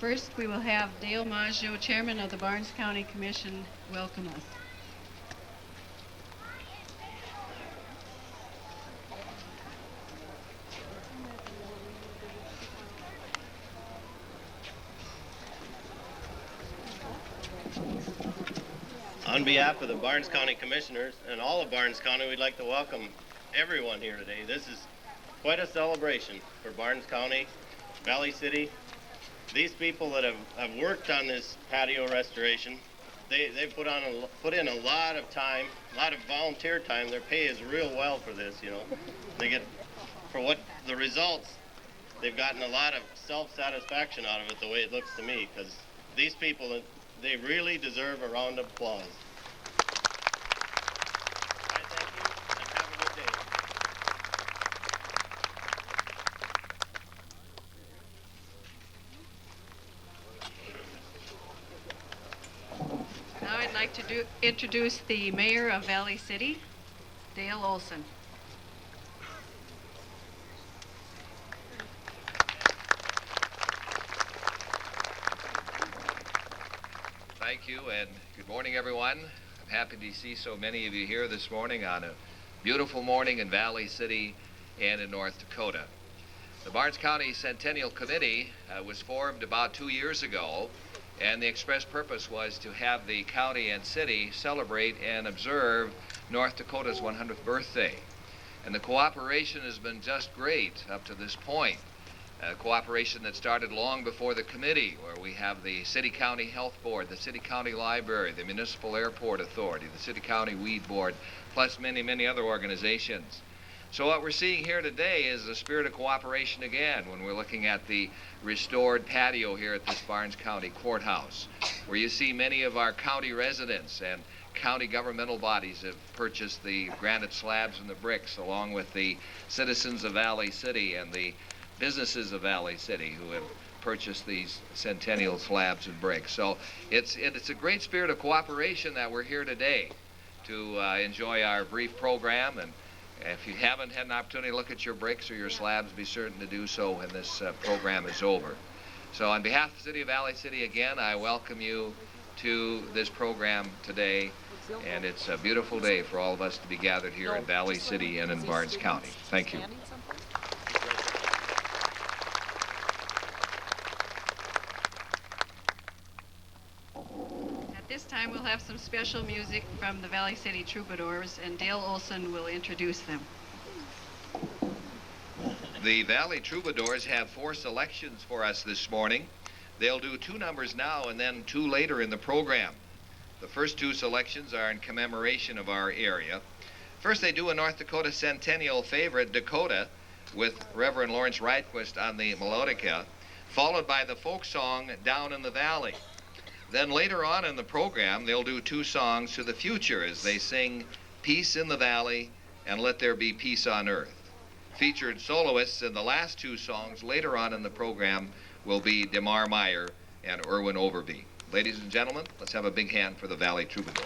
First, we will have Dale Maggio, Chairman of the Barnes County Commission, welcome us. On behalf of the Barnes County Commissioners and all of Barnes County, we'd like to welcome everyone here today. This is quite a celebration for Barnes County, Valley City. These people that have worked on this patio restoration, they put in a lot of time, a lot of volunteer time. Their pay is real well for this, you know. They get, for what the results, they've gotten a lot of self-satisfaction out of it, the way it looks to me, because these people, they really deserve a round of applause. I thank you, and have a good day. Now I'd like to introduce the Mayor of Valley City, Dale Olson. Thank you, and good morning, everyone. I'm happy to see so many of you here this morning on a beautiful morning in Valley City and in North Dakota. The Barnes County Centennial Committee was formed about 2 years ago, and the express purpose was to have the county and city celebrate and observe North Dakota's 100th birthday. And the cooperation has been just great up to this point. Cooperation that started long before the committee, where we have the City County Health Board, the City County Library, the Municipal Airport Authority, the City County Weed Board, plus many, many other organizations. So what we're seeing here today is the spirit of cooperation again when we're looking at the restored patio here at this Barnes County Courthouse, where you see many of our county residents and county governmental bodies have purchased the granite slabs and the bricks, along with the citizens of Valley City and the businesses of Valley City who have purchased these centennial slabs and bricks. So it's a great spirit of cooperation that we're here today to enjoy our brief program. And if you haven't had an opportunity to look at your bricks or your slabs, be certain to do so when this program is over. So on behalf of the City of Valley City, again, I welcome you to this program today. And it's a beautiful day for all of us to be gathered here in Valley City and in Barnes County. Thank you. At this time, we'll have some special music from the Valley City Troubadours, and Dale Olson will introduce them. The Valley Troubadours have 4 selections for us this morning. They'll do 2 numbers now and then 2 later in the program. The first 2 selections are in commemoration of our area. First, they do a North Dakota Centennial favorite, Dakota, with Reverend Lawrence Reitquist on the melodica, followed by the folk song, Down in the Valley. Then later on in the program, they'll do 2 songs to the future as they sing Peace in the Valley and Let There Be Peace on Earth. Featured soloists in the last 2 songs later on in the program will be DeMar Meyer and Erwin Overby. Ladies and gentlemen, let's have a big hand for the Valley Troubadours.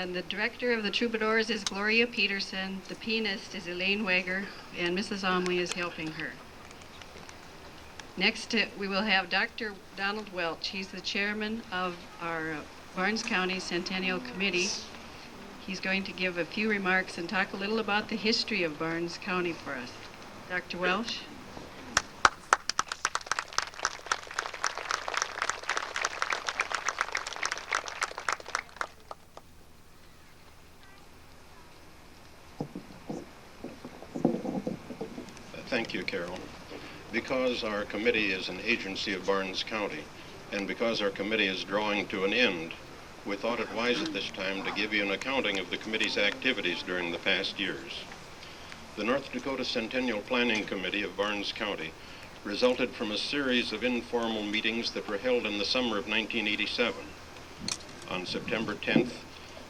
And the director of the Troubadours is Gloria Peterson, the pianist is Elaine Wager, and Mrs. Omley is helping her. Next, we will have Dr. Donald Welch. He's the chairman of our Barnes County Centennial Committee. He's going to give a few remarks and talk a little about the history of Barnes County for us. Dr. Welch? Thank you, Carol. Because our committee is an agency of Barnes County, and because our committee is drawing to an end, we thought it wise at this time to give you an accounting of the committee's activities during the past years. The North Dakota Centennial Planning Committee of Barnes County resulted from a series of informal meetings that were held in the summer of 1987. On September 10th,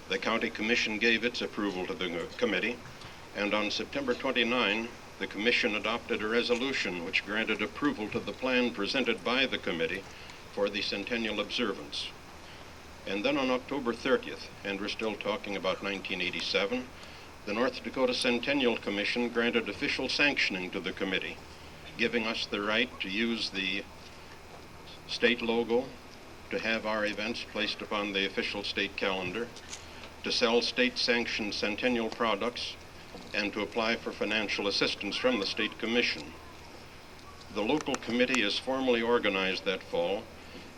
the County Commission gave its approval to the committee, And on September 29, the Commission adopted a resolution which granted approval to the plan presented by the committee for the centennial observance. And then on October 30th, and we're still talking about 1987, the North Dakota Centennial Commission granted official sanctioning to the committee, giving us the right to use the state logo, to have our events placed upon the official state calendar, to sell state-sanctioned centennial products, and to apply for financial assistance from the State Commission. The local committee is formally organized that fall,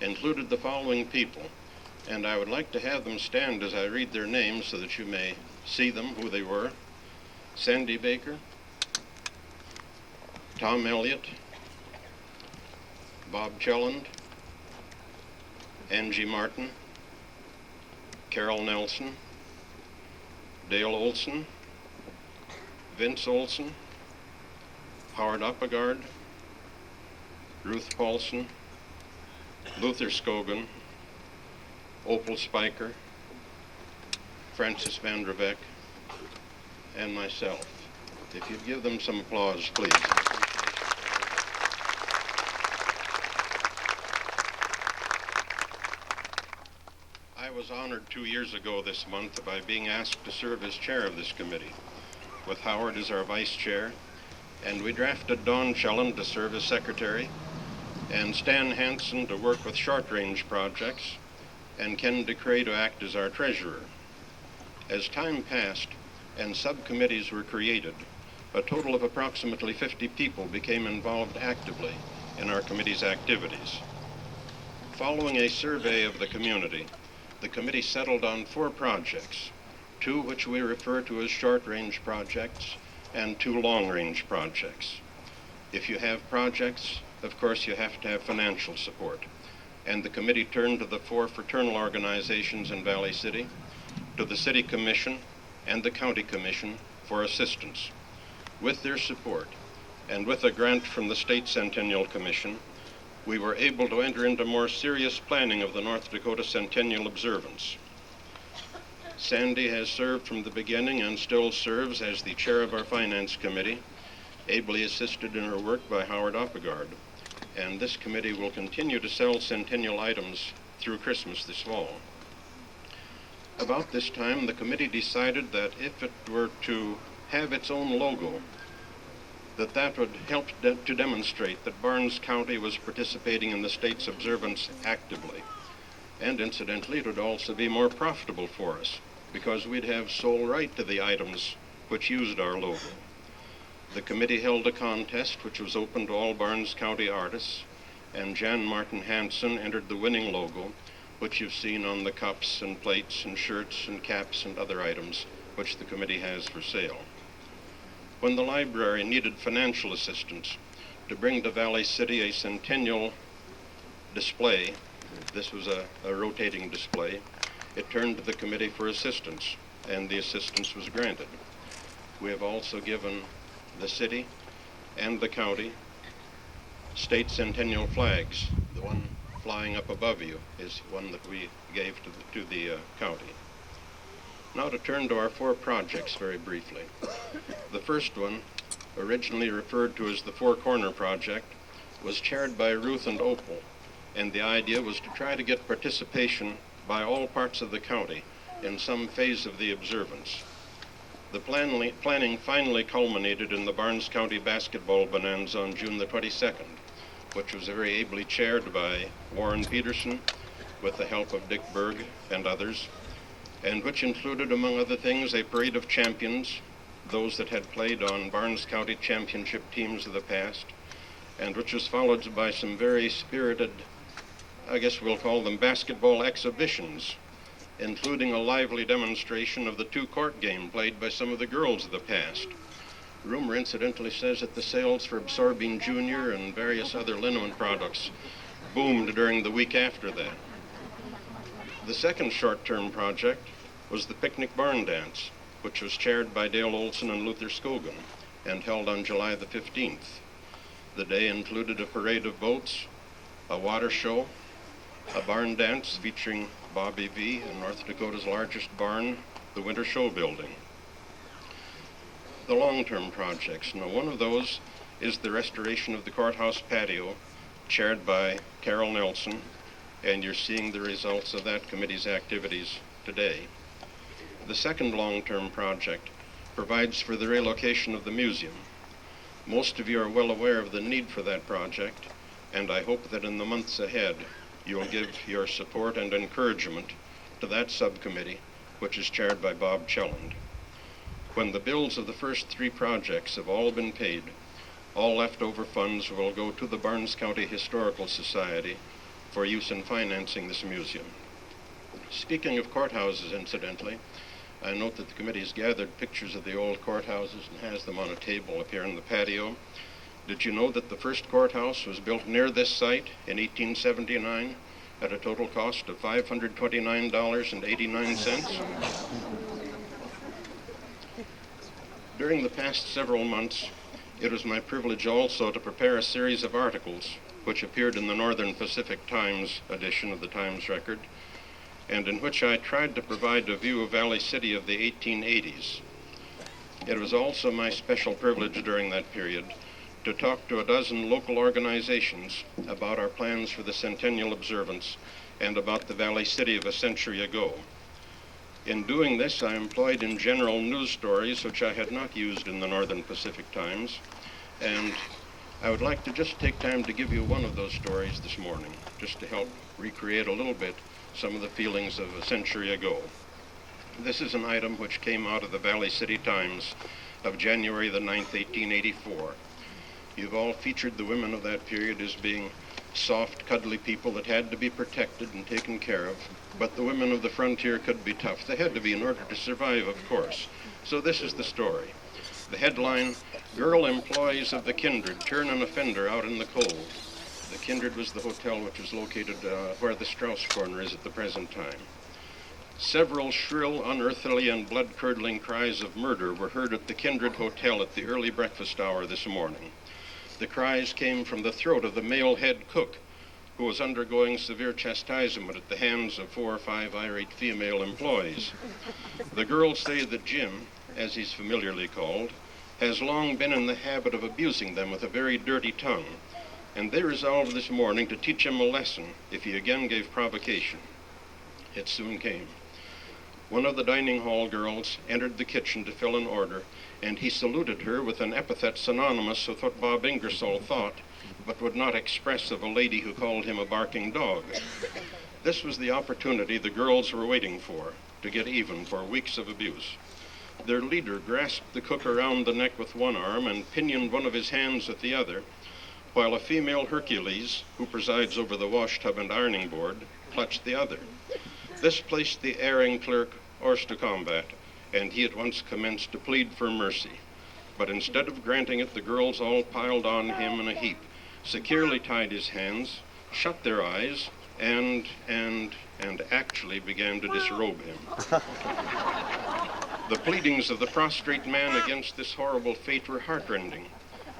included the following people, and I would like to have them stand as I read their names so that you may see them, who they were. Sandy Baker, Tom Elliott, Bob Chelland, Angie Martin, Carol Nelson, Dale Olson, Vince Olson, Howard Uppegard, Ruth Paulson, Luther Skogan, Opal Spiker, Francis Vanderbeck, and myself. If you'd give them some applause, please. I was honored 2 years ago this month by being asked to serve as chair of this committee, with Howard as our vice chair, and we drafted Dawn Chelland to serve as secretary, and Stan Hansen to work with short-range projects, and Ken DeCray to act as our treasurer. As time passed and subcommittees were created, a total of approximately 50 people became involved actively in our committee's activities. Following a survey of the community, the committee settled on 4 projects, 2 which we refer to as short-range projects and 2 long-range projects. If you have projects, of course you have to have financial support. And the committee turned to the 4 fraternal organizations in Valley City, to the City Commission and the County Commission for assistance. With their support, and with a grant from the State Centennial Commission, we were able to enter into more serious planning of the North Dakota Centennial Observance. Sandy has served from the beginning and still serves as the chair of our Finance Committee, ably assisted in her work by Howard Uppegard. And this committee will continue to sell centennial items through Christmas this fall. About this time, the committee decided that if it were to have its own logo, that would help to demonstrate that Barnes County was participating in the state's observance actively. And incidentally, it would also be more profitable for us because we'd have sole right to the items which used our logo. The committee held a contest which was open to all Barnes County artists, and Jan Martin Hansen entered the winning logo, which you've seen on the cups and plates and shirts and caps and other items which the committee has for sale. When the library needed financial assistance to bring to Valley City a centennial display, this was a rotating display, it turned to the committee for assistance, and the assistance was granted. We have also given the city and the county state centennial flags. The one flying up above you is one that we gave to the county. Now to turn to our 4 projects very briefly. The first one, originally referred to as the Four Corner Project, was chaired by Ruth and Opal, and the idea was to try to get participation by all parts of the county in some phase of the observance. The planning finally culminated in the Barnes County Basketball Bonanza on June the 22nd, which was very ably chaired by Warren Peterson with the help of Dick Berg and others, and which included, among other things, a parade of champions, those that had played on Barnes County championship teams of the past, and which was followed by some very spirited, I guess we'll call them basketball exhibitions, including a lively demonstration of the 2-court game played by some of the girls of the past. Rumor incidentally says that the sales for Absorbing Junior and various other liniment products boomed during the week after that. The second short-term project was the Picnic Barn Dance, which was chaired by Dale Olson and Luther Skogan and held on July the 15th. The day included a parade of boats, a water show, a barn dance featuring Bobby V in North Dakota's largest barn, the Winter Show Building. the long-term projects. Now, one of those is the restoration of the Courthouse Patio, chaired by Carol Nelson, and you're seeing the results of that committee's activities today. The second long-term project provides for the relocation of the museum. Most of you are well aware of the need for that project, and I hope that in the months ahead you'll give your support and encouragement to that subcommittee, which is chaired by Bob Chelland. When the bills of the first three projects have all been paid, all leftover funds will go to the Barnes County Historical Society for use in financing this museum. Speaking of courthouses, incidentally, I note that the committee has gathered pictures of the old courthouses and has them on a table up here in the patio. Did you know that the first courthouse was built near this site in 1879 at a total cost of $529.89? During the past several months, it was my privilege also to prepare a series of articles which appeared in the Northern Pacific Times edition of the Times Record, and in which I tried to provide a view of Valley City of the 1880s. It was also my special privilege during that period to talk to a dozen local organizations about our plans for the centennial observance and about the Valley City of a century ago. In doing this, I employed in general news stories which I had not used in the Northern Pacific Times, and I would like to just take time to give you one of those stories this morning, just to help recreate a little bit some of the feelings of a century ago. This is an item which came out of the Valley City Times of January the 9th, 1884. You've all featured the women of that period as being soft, cuddly people that had to be protected and taken care of, but the women of the frontier could be tough. They had to be in order to survive, of course. So this is the story. The headline, "Girl Employees of the Kindred Turn an Offender Out in the Cold." The Kindred was the hotel which was located where the Strauss Corner is at the present time. Several shrill, unearthly, and blood-curdling cries of murder were heard at the Kindred Hotel at the early breakfast hour this morning. The cries came from the throat of the male head cook, who was undergoing severe chastisement at the hands of 4 or 5 irate female employees. The girls say that Jim, as he's familiarly called, has long been in the habit of abusing them with a very dirty tongue, and they resolved this morning to teach him a lesson if he again gave provocation. It soon came. One of the dining hall girls entered the kitchen to fill an order, and he saluted her with an epithet synonymous with what Bob Ingersoll thought, but would not express of a lady who called him a barking dog. This was the opportunity the girls were waiting for, to get even for weeks of abuse. Their leader grasped the cook around the neck with one arm and pinioned one of his hands with the other, while a female Hercules, who presides over the wash tub and ironing board, clutched the other. This placed the erring clerk hors to combat, and he at once commenced to plead for mercy. But instead of granting it, the girls all piled on him in a heap, securely tied his hands, shut their eyes, and actually began to disrobe him. The pleadings of the prostrate man against this horrible fate were heartrending,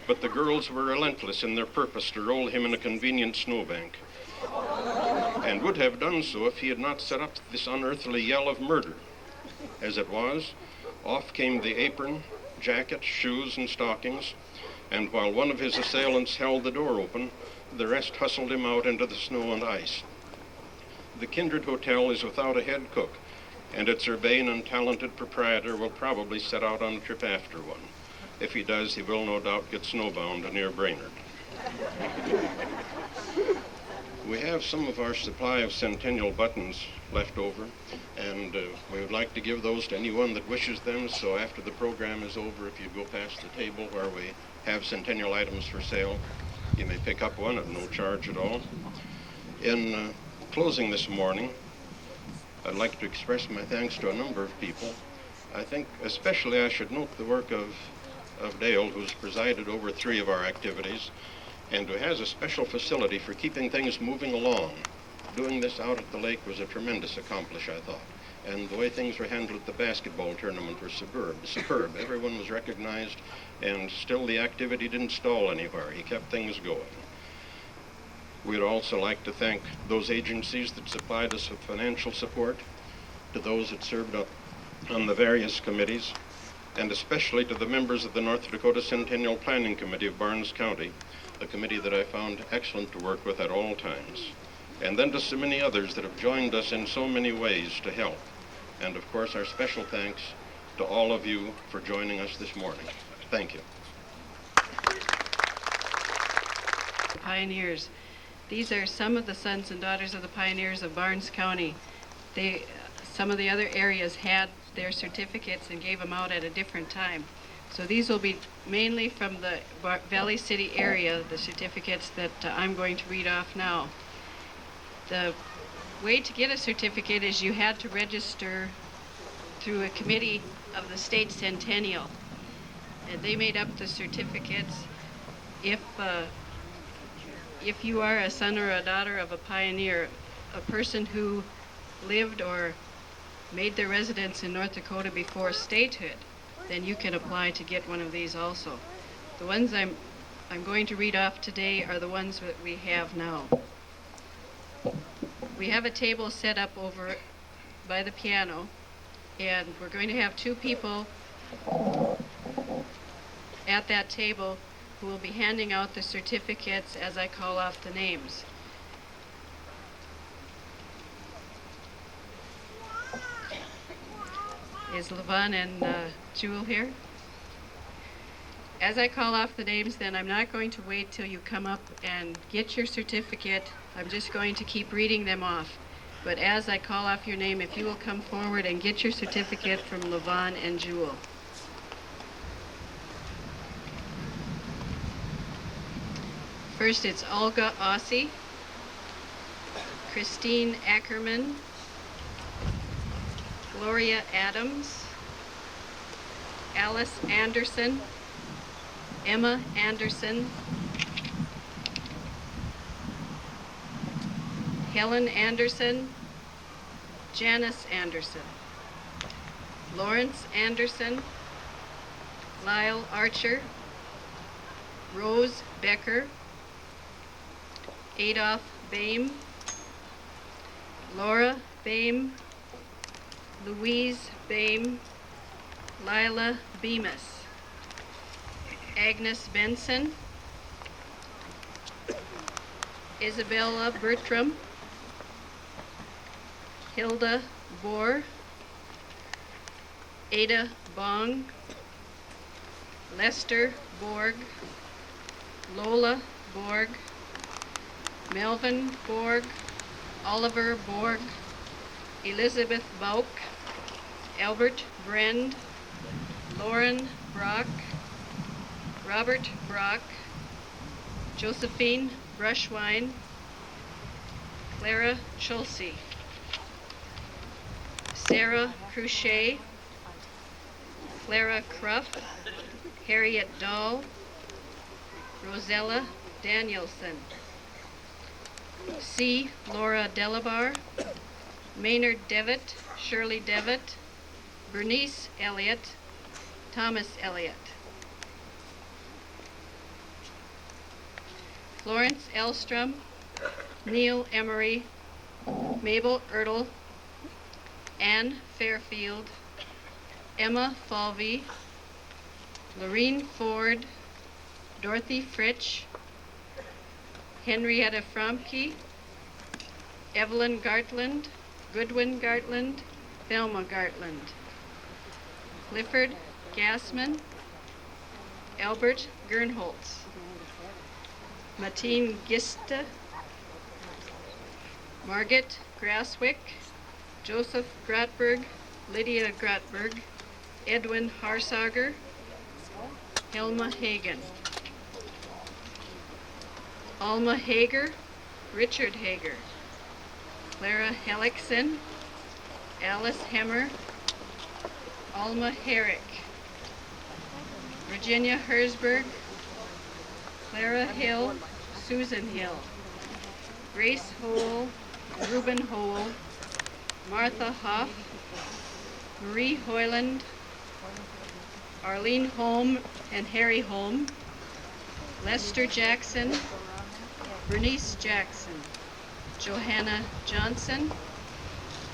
but the girls were relentless in their purpose to roll him in a convenient snowbank, and would have done so if he had not set up this unearthly yell of murder. As it was, off came the apron, jacket, shoes, and stockings, and while one of his assailants held the door open, the rest hustled him out into the snow and ice. The Kindred Hotel is without a head cook, and its urbane and talented proprietor will probably set out on a trip after one. If he does, he will no doubt get snowbound near Brainerd. We have some of our supply of centennial buttons left over, and we would like to give those to anyone that wishes them. So after the program is over, if you go past the table where we have centennial items for sale, you may pick up one at no charge at all. In closing this morning, I'd like to express my thanks to a number of people. I think especially I should note the work of Dale, who's presided over 3 of our activities, and who has a special facility for keeping things moving along. Doing this out at the lake was a tremendous accomplishment, I thought. And the way things were handled at the basketball tournament were superb. Everyone was recognized, and still the activity didn't stall anywhere. He kept things going. We'd also like to thank those agencies that supplied us with financial support, to those that served up on the various committees, and especially to the members of the North Dakota Centennial Planning Committee of Barnes County, a committee that I found excellent to work with at all times. And then to so many others that have joined us in so many ways to help. And of course, our special thanks to all of you for joining us this morning. Thank you. Pioneers. These are some of the sons and daughters of the pioneers of Barnes County. Some of the other areas had their certificates and gave them out at a different time. So these will be mainly from the Valley City area, the certificates that I'm going to read off now. The way to get a certificate is you had to register through a committee of the state centennial. And they made up the certificates. If you are a son or a daughter of a pioneer, a person who lived or made their residence in North Dakota before statehood, then you can apply to get one of these also. The ones I'm going to read off today are the ones that we have now. We have a table set up over by the piano, and we're going to have two people at that table who will be handing out the certificates as I call off the names. Is Levon and Jewel here? As I call off the names, then I'm not going to wait till you come up and get your certificate. I'm just going to keep reading them off. But as I call off your name, if you will come forward and get your certificate from Levon and Jewel. First, it's Olga Ossie, Christine Ackerman, Gloria Adams, Alice Anderson, Emma Anderson, Helen Anderson, Janice Anderson, Lawrence Anderson, Lyle Archer, Rose Becker, Adolph Boehm, Laura Boehm, Louise Boehm, Lila Bemis, Agnes Benson, Isabella Bertram, Hilda Bohr, Ada Bong, Lester Borg, Lola Borg, Melvin Borg, Oliver Borg, Elizabeth Bauk, Albert Brend, Lauren Brock, Robert Brock, Josephine Brushwine, Clara Chulsey, Sarah Cruchet, Clara Cruff, Harriet Dahl, Rosella Danielson, C. Laura Delabar, Maynard Devitt, Shirley Devitt, Bernice Elliott, Thomas Elliott, Florence Elstrom, Neil Emery, Mabel Ertl, Anne Fairfield, Emma Falvey, Lorene Ford, Dorothy Fritsch, Henrietta Fromke, Evelyn Gartland, Goodwin Gartland, Thelma Gartland, Clifford Gassman, Albert Gernholz, Matine Gista, Margit Graswick, Joseph Grotberg, Lydia Grotberg, Edwin Harsager, Helma Hagen, Alma Hager, Richard Hager, Clara Hellickson, Alice Hemmer, Alma Herrick, Virginia Herzberg, Clara Hill, Susan Hill, Grace Hole, Reuben Hole, Martha Hoff, Marie Hoyland, Arlene Holm and Harry Holm, Lester Jackson, Bernice Jackson, Johanna Johnson,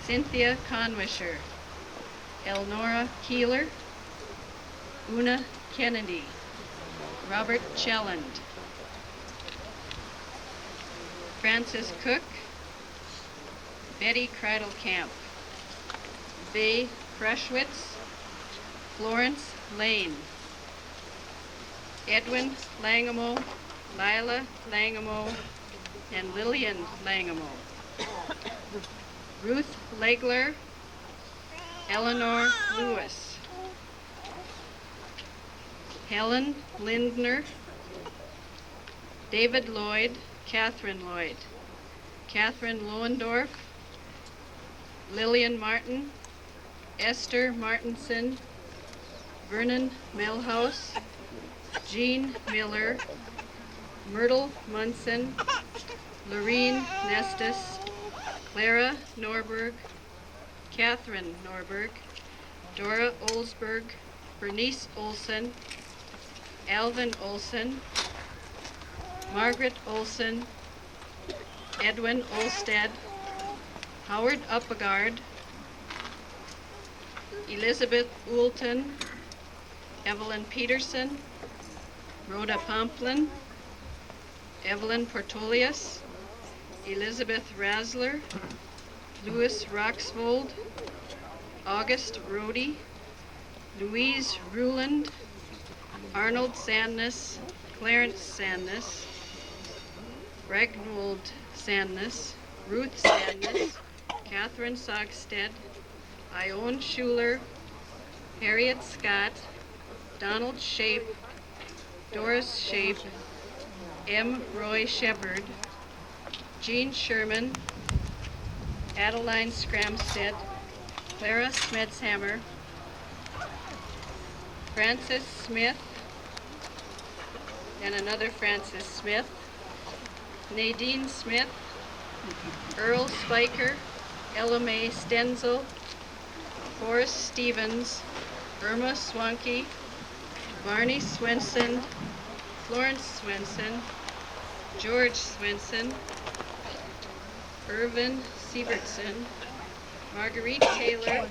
Cynthia Conwisher, Elnora Keeler, Una Kennedy, Robert Chelland, Francis Cook, Betty Kreidelkamp, Bay Krushwitz, Florence Lane, Edwin Langamo, Lila Langamo, and Lillian Langamo, Ruth Legler, Eleanor Lewis, Helen Lindner, David Lloyd, Catherine Lloyd, Catherine Lohendorf, Lillian Martin, Esther Martinson, Vernon Melhouse, Jean Miller, Myrtle Munson, Lorene Nestus, Clara Norberg, Catherine Norberg, Dora Olsberg, Bernice Olson, Alvin Olson, Margaret Olson, Edwin Olsted, Howard Uppegard, Elizabeth Oulton, Evelyn Peterson, Rhoda Pomplin, Evelyn Portolius, Elizabeth Rasler, Louis Roxvold, August Rody, Louise Ruland, Arnold Sandness, Clarence Sandness, Regnwold Sandness, Ruth Sandness, Catherine Sogstead, Ione Schuler, Harriet Scott, Donald Shape, Doris Shape, M. Roy Shepard, Jean Sherman, Adeline Scramstead, Clara Smetshammer, Frances Smith, and another Frances Smith, Nadine Smith, Earl Spiker, Ella Mae Stenzel, Forrest Stevens, Irma Swanke, Barney Swenson, Florence Swenson, George Swenson, Irvin Siebertson, Marguerite Taylor,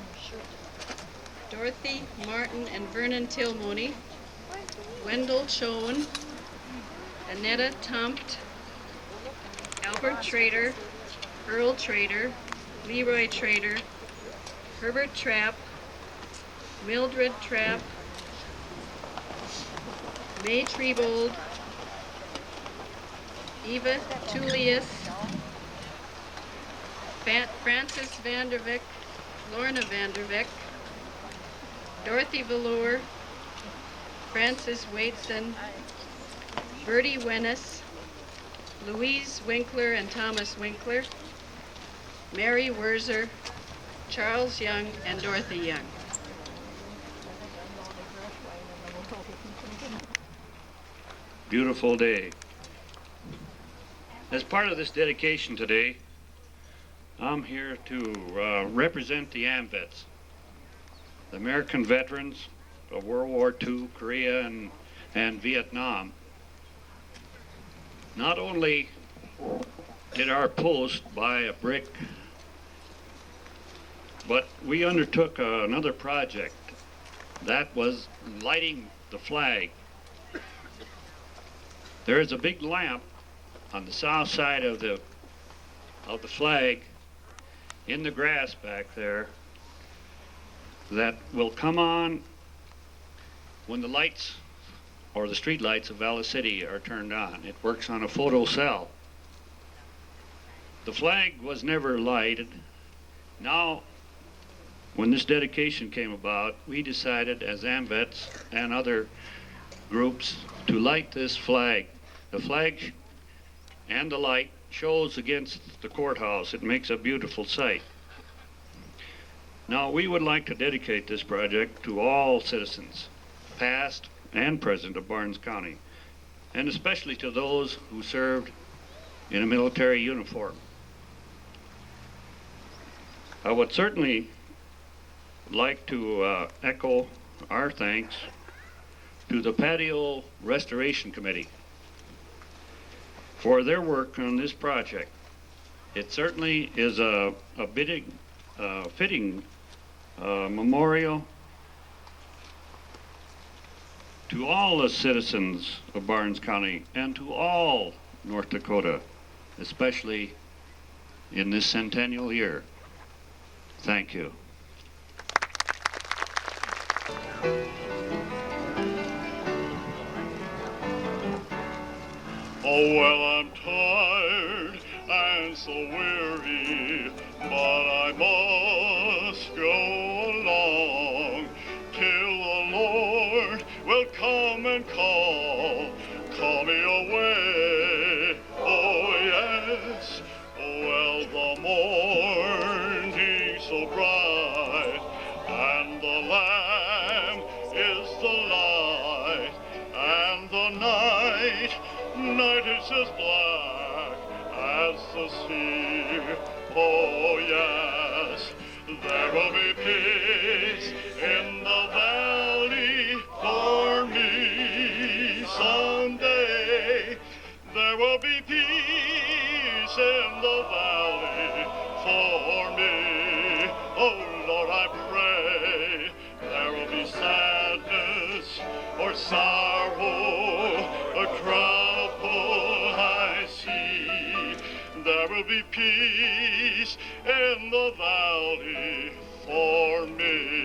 Dorothy Martin and Vernon Tilmoney, Wendell Schoen, Annetta Tompt, Albert Trader, Earl Trader, Leroy Trader, Herbert Trapp, Mildred Trapp, May Trebold, Eva Tullius, Frances Vandervick, Lorna Vandervick, Dorothy Velour, Frances Waitson, Bertie Wennis, Louise Winkler and Thomas Winkler, Mary Werzer, Charles Young, and Dorothy Young. Beautiful day. As part of this dedication today, I'm here to represent the AMVETS, the American veterans of World War II, Korea, and Vietnam. Not only did our post buy a brick, but we undertook another project that was lighting the flag. There is a big lamp on the south side of the flag in the grass back there that will come on when the lights or the street lights of Valley City are turned on. It works on a photo cell. The flag was never lighted. Now, when this dedication came about, we decided as AMVETS and other groups to light this flag. The flag and the light shows against the courthouse. It makes a beautiful sight. Now, we would like to dedicate this project to all citizens, past and present, of Barnes County, and especially to those who served in a military uniform. I would certainly like to echo our thanks to the Patio Restoration Committee for their work on this project. It certainly is a fitting memorial to all the citizens of Barnes County and to all North Dakota, especially in this centennial year. Thank you. Oh, well, I'm tired and so weary, but I must go along till the Lord will come and call me away. Oh, yes, oh, well, the morning's so bright, and the Lamb is the light, and the night is as black as the sea. Oh, yes, there will be peace in the valley for me someday. There will be peace in the valley for me. Oh, Lord, I pray there will be sadness or sorrow or trouble I see. There will be peace in the valley for me.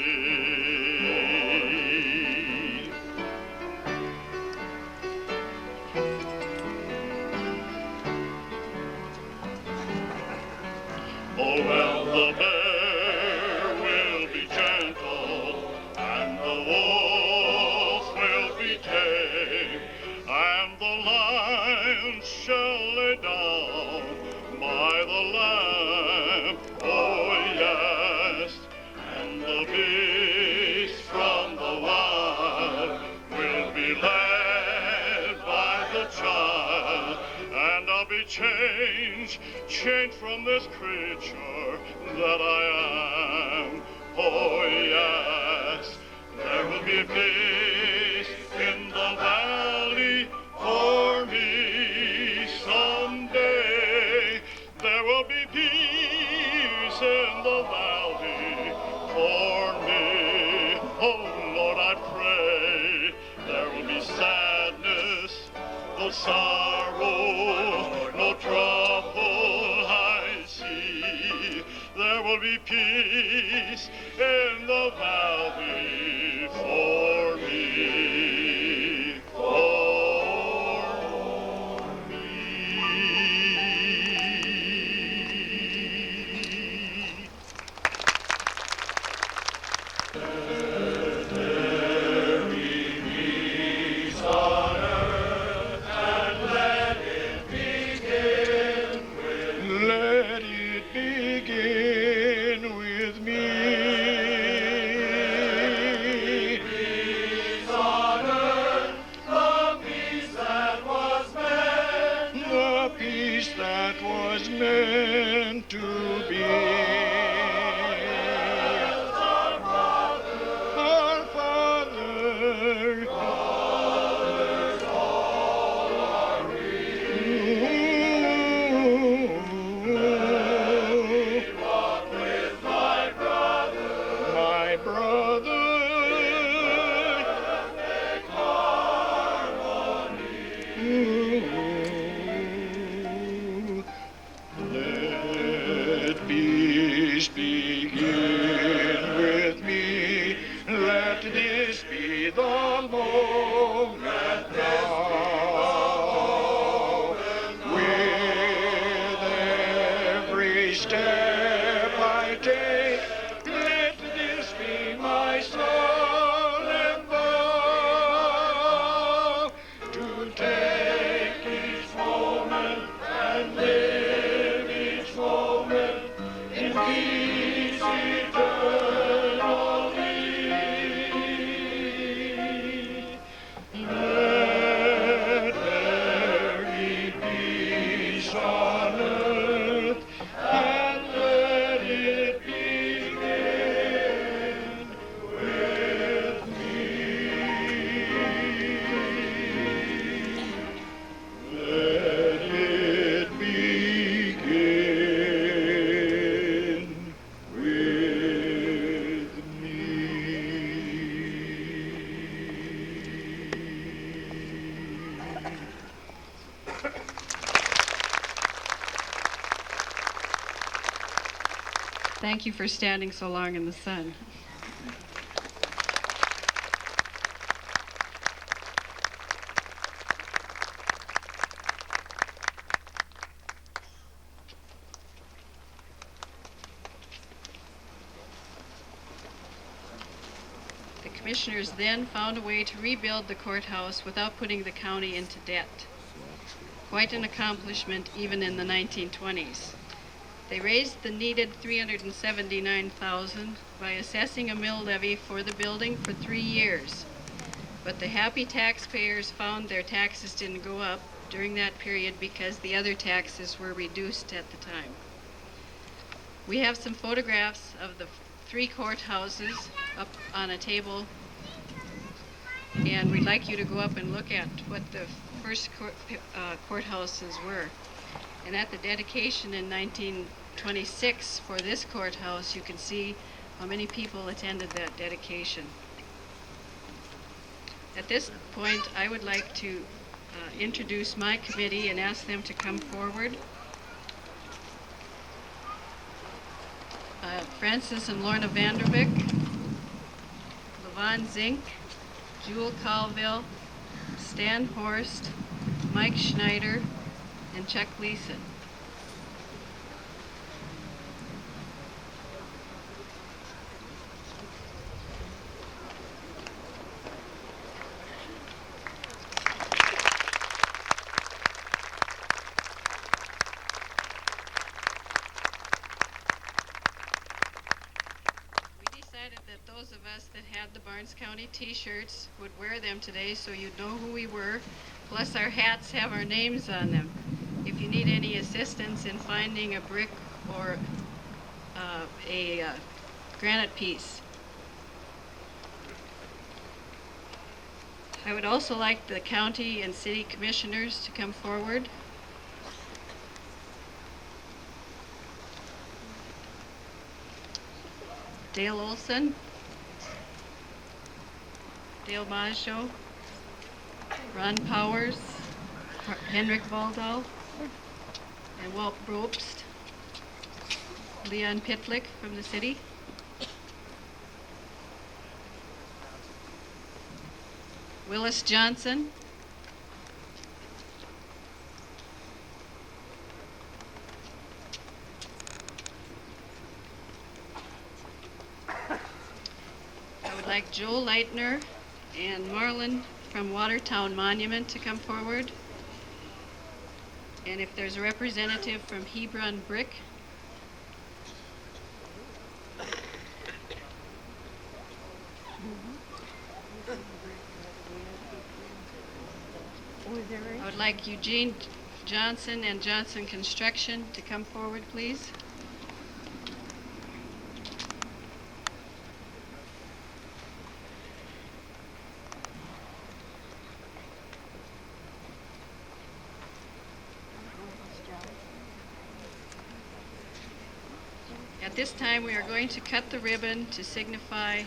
Oh, well, the bear will be gentle, and the wolf will be tame, and the lion shall lay down by the lamb. Oh, yes, and the beast from the wild will be led by the child, and I'll be changed from this creature that I am. Oh, yes, there will be peace in the valley for me someday. There will be peace in the valley for me. Oh, Lord, I pray there will be sadness, no sorrow, no trouble I see. There will be peace in the valley for me. For me. There be peace on earth, and let it begin with me. Thank you for standing so long in the sun. The commissioners then found a way to rebuild the courthouse without putting the county into debt. Quite an accomplishment even in the 1920s. They raised the needed $379,000 by assessing a mill levy for the building for 3 years. But the happy taxpayers found their taxes didn't go up during that period because the other taxes were reduced at the time. We have some photographs of the 3 courthouses up on a table, and we'd like you to go up and look at what the first courthouses were. And at the dedication in 1926 for this courthouse, you can see how many people attended that dedication. At this point, I would like to introduce my committee and ask them to come forward. Francis and Lorna Vanderbeek, Levon Zink, Jewel Colville, Stan Horst, Mike Schneider, and Chuck Leeson. We decided that those of us that had the Barnes County t-shirts would wear them today so you'd know who we were. Plus our hats have our names on them. If you need any assistance in finding a brick or a granite piece. I would also like the county and city commissioners to come forward. Dale Olson, Dale Maggio, Ron Powers, Henrik Valdal, and Walt Brobst, Leon Pitlick from the city, Willis Johnson, I would like Joel Leitner and Marlon from Watertown Monument to come forward. And if there's a representative from Hebron Brick. I would like Eugene Johnson and Johnson Construction to come forward, please. At this time, we are going to cut the ribbon to signify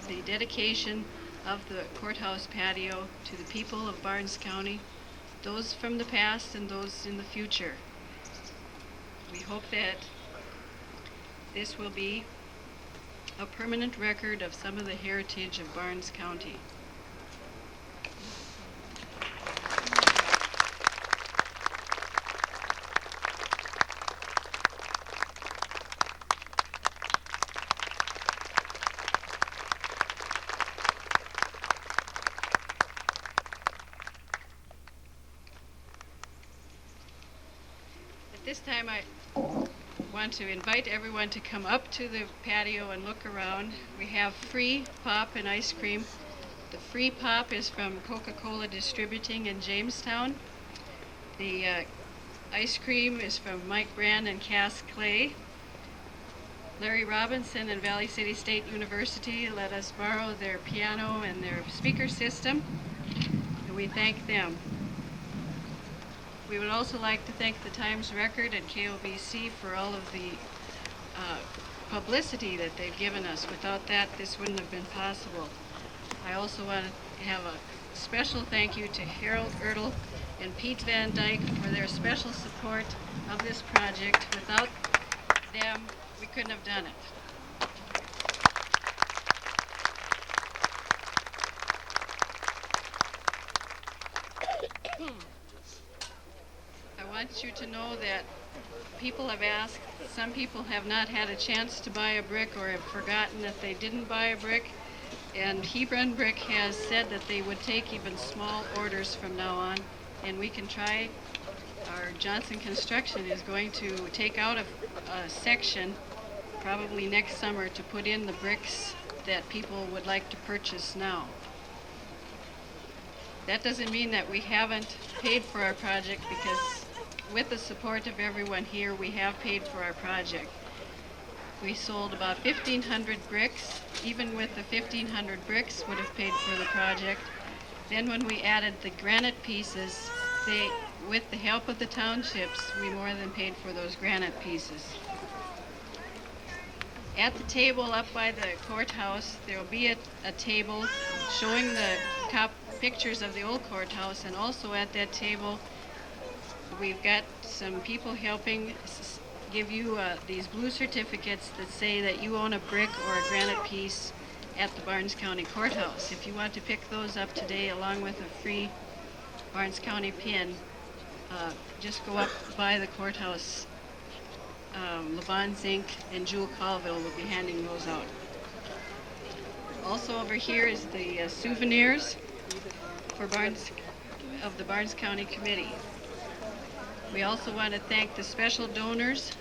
the dedication of the courthouse patio to the people of Barnes County, those from the past and those in the future. We hope that this will be a permanent record of some of the heritage of Barnes County. At this time, I want to invite everyone to come up to the patio and look around. We have free pop and ice cream. The free pop is from Coca-Cola Distributing in Jamestown. The ice cream is from Mike Brand and Cass Clay. Larry Robinson and Valley City State University let us borrow their piano and their speaker system, and we thank them. We would also like to thank the Times Record and KOBC for all of the publicity that they've given us. Without that, this wouldn't have been possible. I also want to have a special thank you to Harold Ertl and Pete Van Dyke for their special support of this project. Without them, we couldn't have done it. I want you to know that people have asked, some people have not had a chance to buy a brick or have forgotten that they didn't buy a brick. And Hebron Brick has said that they would take even small orders from now on, and we can try. Our Johnson Construction is going to take out a section probably next summer to put in the bricks that people would like to purchase now. That doesn't mean that we haven't paid for our project, because with the support of everyone here, we have paid for our project. We sold about 1,500 bricks. Even with the 1,500 bricks would have paid for the project. Then when we added the granite pieces, with the help of the townships, we more than paid for those granite pieces. At the table up by the courthouse, there will be a table showing the pictures of the old courthouse, and also at that table we've got some people helping give you these blue certificates that say that you own a brick or a granite piece at the Barnes County Courthouse. If you want to pick those up today along with a free Barnes County pin, just go up by the courthouse. Levon Zink and Jewel Colville will be handing those out. Also over here is the souvenirs for the Barnes County Committee. We also want to thank the special donors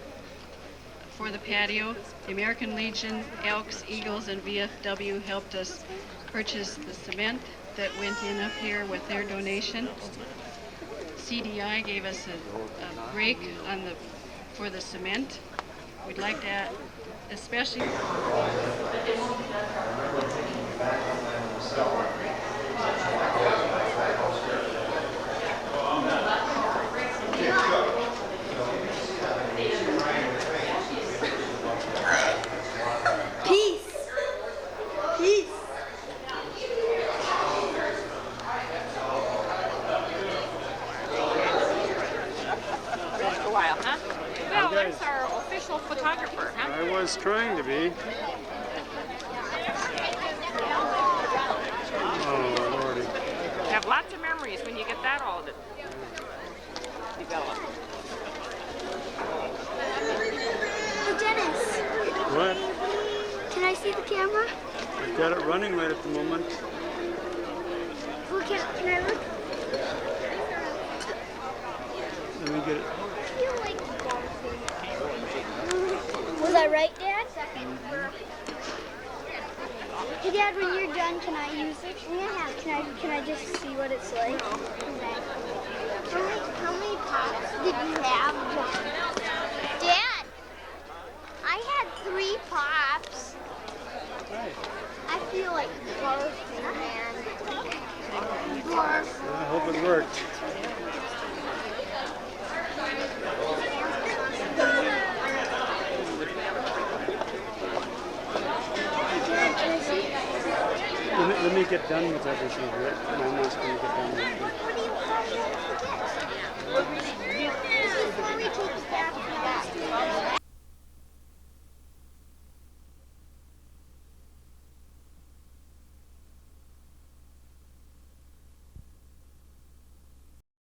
for the patio. The American Legion, Elks, Eagles, and VFW helped us purchase the cement that went in up here with their donation. CDI gave us a break for the cement. We'd like to especially... Peace. Peace. For a while, huh? Well, there's our official photographer, huh? I was trying to be. Oh, Lordy. You have lots of memories when you get that all developed. Hey, Dennis. What? Can I see the camera? I've got it running right at the moment. Well, can I look? Let me get it. Was I right, Dad? Hey, Dad, when you're done, can I use it? Yeah. Can I just see what it's like? How many pops did you have? Dad, I had 3 pops. I feel like barfing, man. Barf. I hope it worked. Let me get done with everything, right? Mama's going to get done with everything.